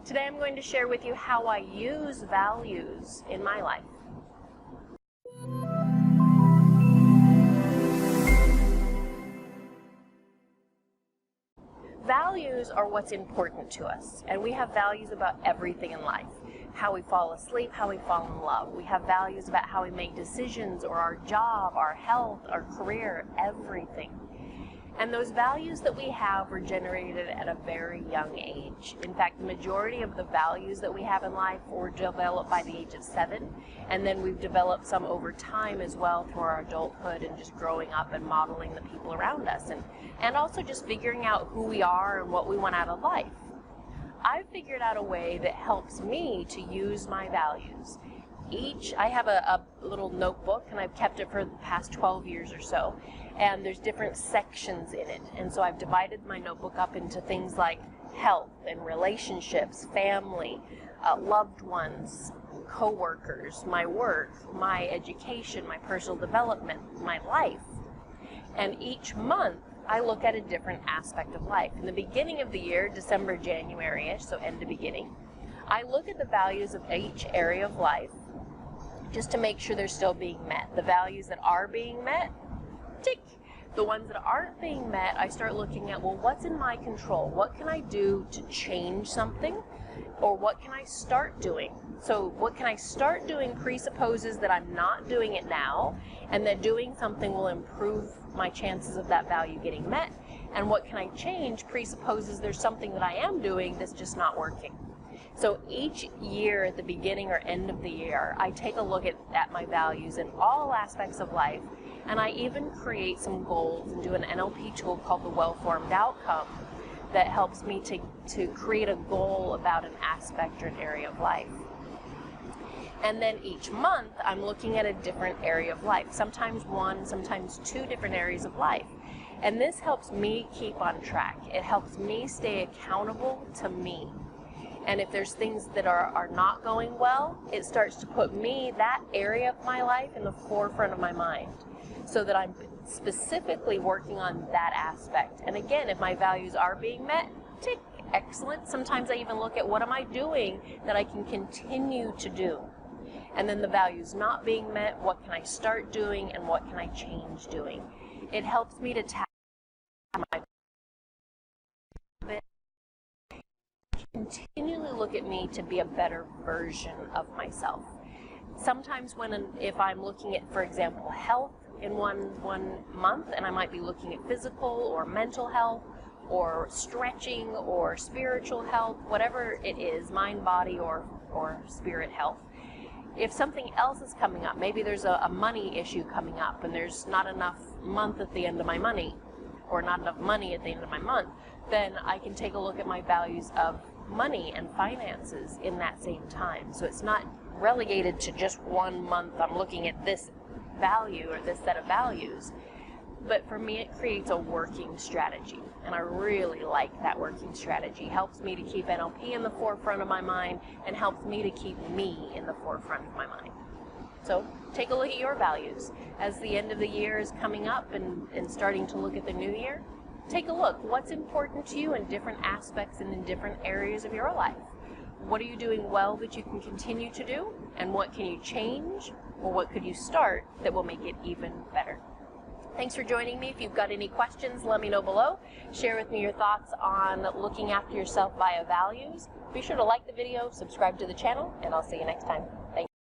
Today I'm going to share with you how I use values in my life. Values are what's important to us, and we have values about everything in life. How we fall asleep, how we fall in love. We have values about how we make decisions, or our job, our health, our career, everything. And those values that we have were generated at a very young age. In fact, the majority of the values that we have in life were developed by the age of 7, and then we've developed some over time as well through our adulthood and just growing up and modeling the people around us, and also just figuring out who we are and what we want out of life. I've figured out a way that helps me to use my values. I have a little notebook, and I've kept it for the past 12 years or so, and there's different sections in it. And so I've divided my notebook up into things like health and relationships, family, loved ones, co-workers, my work, my education, my personal development, my life. And each month I look at a different aspect of life. In the beginning of the year, December, January-ish, so end to beginning, I look at the values of each area of life just to make sure they're still being met. The values that are being met, tick. The ones that aren't being met, I start looking at, well, what's in my control? What can I do to change something? Or what can I start doing? So what can I start doing presupposes that I'm not doing it now, and that doing something will improve my chances of that value getting met. And what can I change presupposes there's something that I am doing that's just not working. So each year at the beginning or end of the year, I take a look at my values in all aspects of life, and I even create some goals and do an NLP tool called the Well-Formed Outcome that helps me to create a goal about an aspect or an area of life. And then each month, I'm looking at a different area of life, sometimes one, sometimes two different areas of life. And this helps me keep on track. It helps me stay accountable to me. And if there's things that are not going well, it starts to put me, that area of my life, in the forefront of my mind, so that I'm specifically working on that aspect. And again, if my values are being met, tick, excellent. Sometimes I even look at what am I doing that I can continue to do. And then the values not being met, what can I start doing and what can I change doing? It helps me to tap my continually look at me to be a better version of myself. Sometimes if I'm looking at, for example, health in one month, and I might be looking at physical or mental health or stretching or spiritual health, whatever it is, mind, body, or spirit health. If something else is coming up, maybe there's a money issue coming up and there's not enough month at the end of my money, or not enough money at the end of my month, then I can take a look at my values of money and finances in that same time. So it's not relegated to just 1 month, I'm looking at this value or this set of values. But for me, it creates a working strategy, and I really like that working strategy. Helps me to keep NLP in the forefront of my mind, and helps me to keep me in the forefront of my mind. So take a look at your values. As the end of the year is coming up and starting to look at the new year, take a look. What's important to you in different aspects and in different areas of your life? What are you doing well that you can continue to do? And what can you change? Or what could you start that will make it even better? Thanks for joining me. If you've got any questions, let me know below. Share with me your thoughts on looking after yourself via values. Be sure to like the video, subscribe to the channel, and I'll see you next time. Thanks.